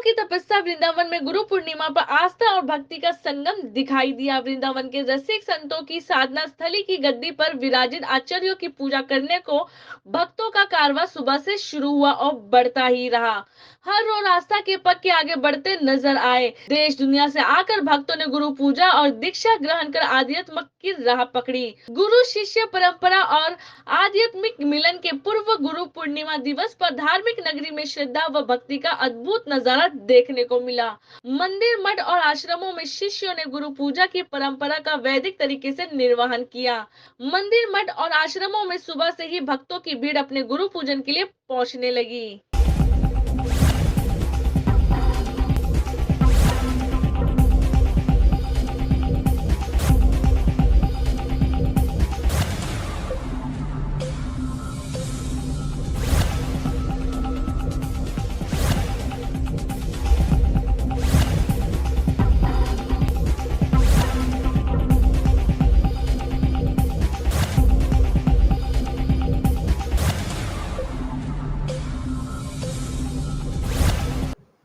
की तपस्या वृंदावन में गुरु पूर्णिमा पर आस्था और भक्ति का संगम दिखाई दिया। वृंदावन के रसिक संतों की साधना स्थली की गद्दी पर विराजित आचार्यों की पूजा करने को भक्तों का कारवां सुबह से शुरू हुआ और बढ़ता ही रहा। हर रोज आस्था के पग के आगे बढ़ते नजर आए। देश दुनिया से आकर भक्तों ने गुरु पूजा और दीक्षा ग्रहण कर आध्यात्म की राह पकड़ी। गुरु शिष्य परंपरा और आध्यात्मिक मिलन के पूर्व गुरु पूर्णिमा दिवस पर धार्मिक नगरी में श्रद्धा व भक्ति का अद्भुत नजारा देखने को मिला। मंदिर, मठ और आश्रमों में शिष्यों ने गुरु पूजा की परंपरा का वैदिक तरीके से निर्वहन किया। मंदिर, मठ और आश्रमों में सुबह से ही भक्तों की भीड़ अपने गुरु पूजन के लिए पहुंचने लगी।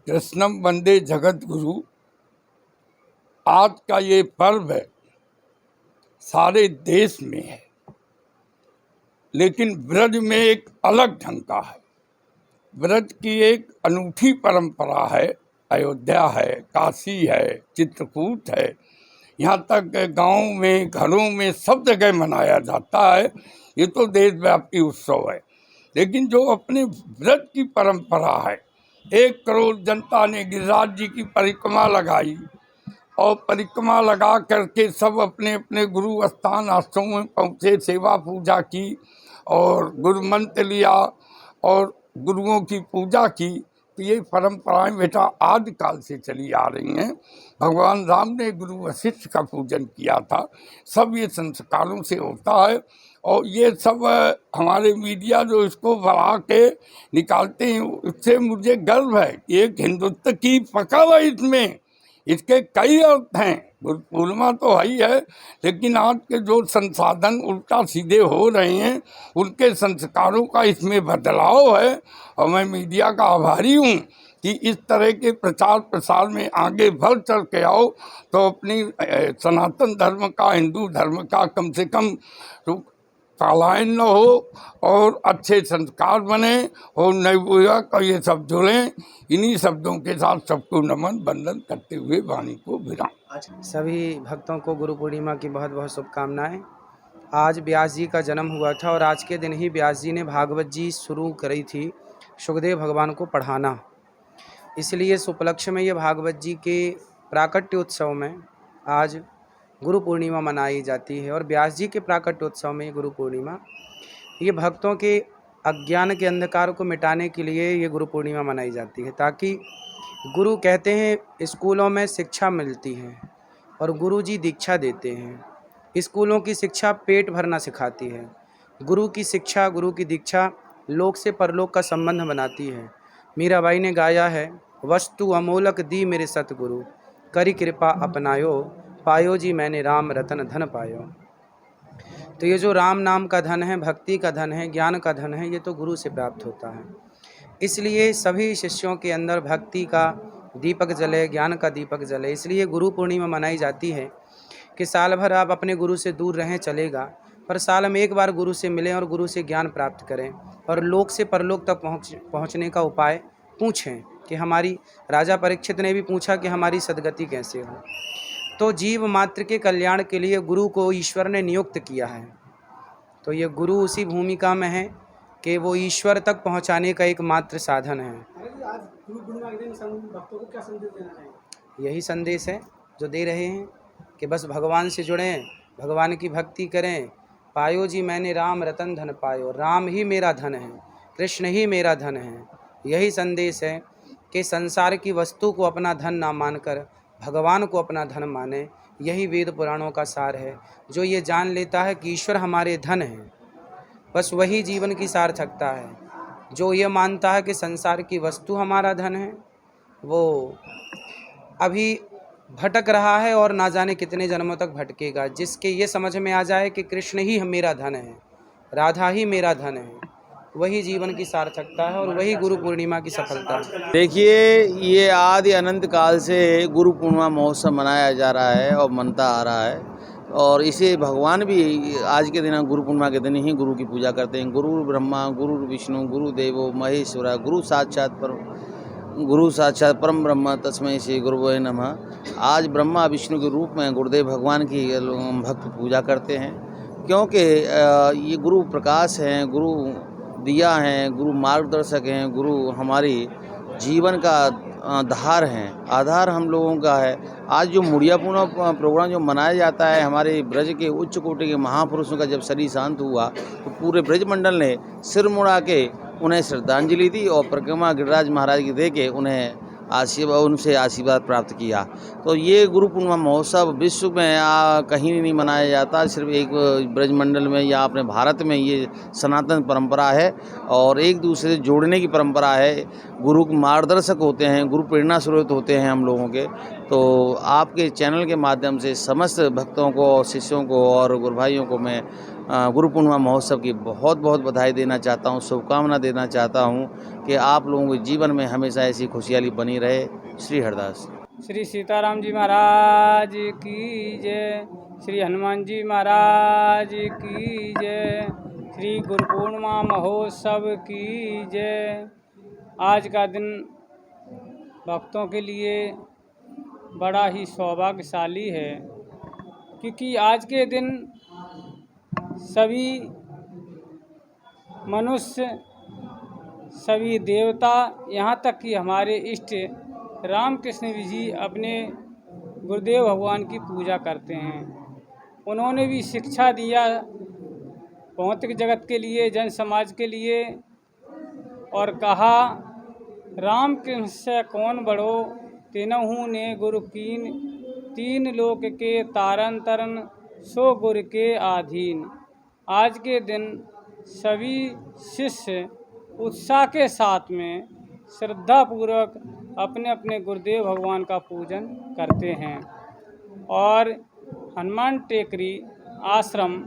कृष्णम वंदे जगत गुरु। आज का ये पर्व सारे देश में है, लेकिन ब्रज में एक अलग ढंग का है। ब्रज की एक अनूठी परंपरा है। अयोध्या है, काशी है, चित्रकूट है, यहाँ तक गांव में, घरों में, सब जगह मनाया जाता है। ये तो देशव्यापी उत्सव है। लेकिन जो अपने ब्रज की परंपरा है, 1 करोड़ जनता ने गिरिराज जी की परिक्रमा लगाई और परिक्रमा लगा करके सब अपने अपने गुरु स्थान आश्रमों में पहुँचे, सेवा पूजा की और गुरु मंत्र लिया और गुरुओं की पूजा की। तो ये परंपराएं बेटा आदिकाल से चली आ रही हैं। भगवान राम ने गुरु वशिष्ठ का पूजन किया था। सब ये संस्कारों से होता है और ये सब हमारे मीडिया जो इसको बढ़ा के निकालते हैं, उससे मुझे गर्व है कि एक हिंदुत्व की पकड़ है इसमें। इसके कई अर्थ हैं। गुरु पूर्णिमा तो है ही है, लेकिन आज के जो संसाधन उल्टा सीधे हो रहे हैं, उनके संस्कारों का इसमें बदलाव है। और मैं मीडिया का आभारी हूँ कि इस तरह के प्रचार प्रसार में आगे बढ़ चढ़ के आओ, तो अपनी सनातन धर्म का, हिंदू धर्म का कम से कम पलायन न हो और अच्छे संस्कार बने और नवयुवक और ये सब जुड़ें। इन्हीं शब्दों के साथ सबको नमन वंदन करते हुए वाणी को विराम। सभी भक्तों को गुरु पूर्णिमा की बहुत बहुत शुभकामनाएं। आज व्यास जी का जन्म हुआ था और आज के दिन ही व्यास जी ने भागवत जी शुरू करी थी सुखदेव भगवान को पढ़ाना। इसलिए इस उपलक्ष्य में ये भागवत जी के प्राकट्य उत्सव में आज गुरु पूर्णिमा मनाई जाती है। और व्यास जी के प्राकट्य उत्सव में गुरु पूर्णिमा, ये भक्तों के अज्ञान के अंधकार को मिटाने के लिए ये गुरु पूर्णिमा मनाई जाती है, ताकि गुरु कहते हैं स्कूलों में शिक्षा मिलती है और गुरु जी दीक्षा देते हैं। स्कूलों की शिक्षा पेट भरना सिखाती है, गुरु की शिक्षा, गुरु की दीक्षा लोक से परलोक का संबंध बनाती है। मीराबाई ने गाया है, वस्तु अमोलक दी मेरे सतगुरु, करी कृपा अपनायो, पायो जी मैंने राम रतन धन पायो। तो ये जो राम नाम का धन है, भक्ति का धन है, ज्ञान का धन है, ये तो गुरु से प्राप्त होता है। इसलिए सभी शिष्यों के अंदर भक्ति का दीपक जले, ज्ञान का दीपक जले। इसलिए गुरु पूर्णिमा मनाई जाती है कि साल भर आप अपने गुरु से दूर रहें चलेगा, पर साल में एक बार गुरु से मिलें और गुरु से ज्ञान प्राप्त करें और लोक से परलोक तक पहुँचने का उपाय पूछें। कि हमारी राजा परीक्षित ने भी पूछा कि हमारी सदगति कैसे हो। तो जीव मात्र के कल्याण के लिए गुरु को ईश्वर ने नियुक्त किया है। तो ये गुरु उसी भूमिका में है कि वो ईश्वर तक पहुंचाने का एक मात्र साधन है। यही संदेश है जो दे रहे हैं कि बस भगवान से जुड़ें, भगवान की भक्ति करें। पायो जी मैंने राम रतन धन पायो, राम ही मेरा धन है, कृष्ण ही मेरा धन है। यही संदेश है कि संसार की वस्तु को अपना धन ना मानकर भगवान को अपना धन माने। यही वेद पुराणों का सार है। जो ये जान लेता है कि ईश्वर हमारे धन है, बस वही जीवन की सार्थकता है। जो ये मानता है कि संसार की वस्तु हमारा धन है, वो अभी भटक रहा है और ना जाने कितने जन्मों तक भटकेगा। जिसके ये समझ में आ जाए कि कृष्ण ही मेरा धन है, राधा ही मेरा धन है, वही जीवन की सार्थकता है और वही गुरु पूर्णिमा की सफलता है। देखिए, ये आदि अनंत काल से गुरु पूर्णिमा महोत्सव मनाया जा रहा है और मनता आ रहा है, और इसे भगवान भी आज के दिन गुरु पूर्णिमा के दिन ही गुरु की पूजा करते हैं। गुरु ब्रह्मा गुरु विष्णु गुरु देवो महेश्वरा गुरु साक्षात परम ब्रह्म तस्मै श्री गुरुवे नमः। आज ब्रह्मा विष्णु के रूप में गुरुदेव भगवान की भक्त पूजा करते हैं, क्योंकि ये गुरु प्रकाश हैं, गुरु दिया हैं, गुरु मार्गदर्शक हैं, गुरु हमारी जीवन का धार हैं, आधार हम लोगों का है। आज जो मुड़िया पूर्णिमा प्रोग्राम जो मनाया जाता है, हमारे ब्रज के उच्च कोटि के महापुरुषों का जब शरीर शांत हुआ तो पूरे ब्रज मंडल ने सिर मुड़ा के उन्हें श्रद्धांजलि दी और परिक्रमा गिरिराज महाराज की दे के उन्हें उनसे आशीर्वाद प्राप्त किया। तो ये गुरु पूर्णिमा महोत्सव विश्व में कहीं नहीं मनाया जाता, सिर्फ एक ब्रज मंडल में या अपने भारत में ये सनातन परंपरा है और एक दूसरे से जोड़ने की परंपरा है। गुरु मार्गदर्शक होते हैं, गुरु प्रेरणा स्रोत होते हैं हम लोगों के। तो आपके चैनल के माध्यम से समस्त भक्तों को, शिष्यों को और गुरु भाइयों को मैं गुरु पूर्णिमा महोत्सव की बहुत बहुत बधाई देना चाहता हूँ, शुभकामना देना चाहता हूँ कि आप लोगों के जीवन में हमेशा ऐसी खुशहाली बनी रहे। श्री हरदास। श्री सीताराम जी महाराज की जय, श्री हनुमान जी महाराज की जय, श्री गुरु पूर्णिमा महोत्सव की जय। आज का दिन भक्तों के लिए बड़ा ही सौभाग्यशाली है, क्योंकि आज के दिन सभी मनुष्य, सभी देवता, यहाँ तक कि हमारे इष्ट रामकृष्ण जी अपने गुरुदेव भगवान की पूजा करते हैं। उन्होंने भी शिक्षा दिया भौतिक जगत के लिए, जन समाज के लिए, और कहा राम कृष्ण से कौन बड़ो तिनहु ने गुरु कीन, तीन लोक के तारन तरन सो गुरु के आधीन। आज के दिन सभी शिष्य उत्साह के साथ में श्रद्धापूर्वक अपने अपने गुरुदेव भगवान का पूजन करते हैं और हनुमान टेकरी आश्रम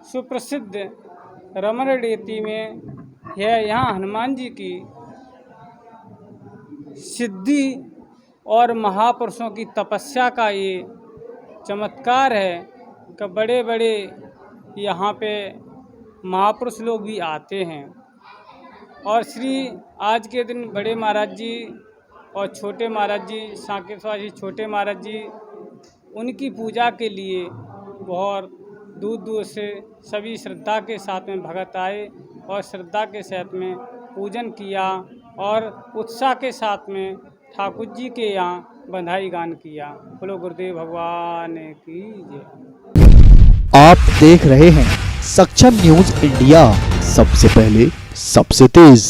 सुप्रसिद्ध रमण रेती में है। यहाँ हनुमान जी की सिद्धि और महापुरुषों की तपस्या का ये चमत्कार है कि बड़े बड़े यहाँ पे महापुरुष लोग भी आते हैं। और श्री आज के दिन बड़े महाराज जी और छोटे महाराज जी, साकेश्वर जी, छोटे महाराज जी, उनकी पूजा के लिए बहुत दूर दूर से सभी श्रद्धा के साथ में भगत आए और श्रद्धा के साथ में पूजन किया और उत्साह के साथ में ठाकुर जी के यहाँ बधाई गान किया। बोलो गुरुदेव भगवान की जय। आप देख रहे हैं सक्षम न्यूज इंडिया, सबसे पहले सबसे तेज।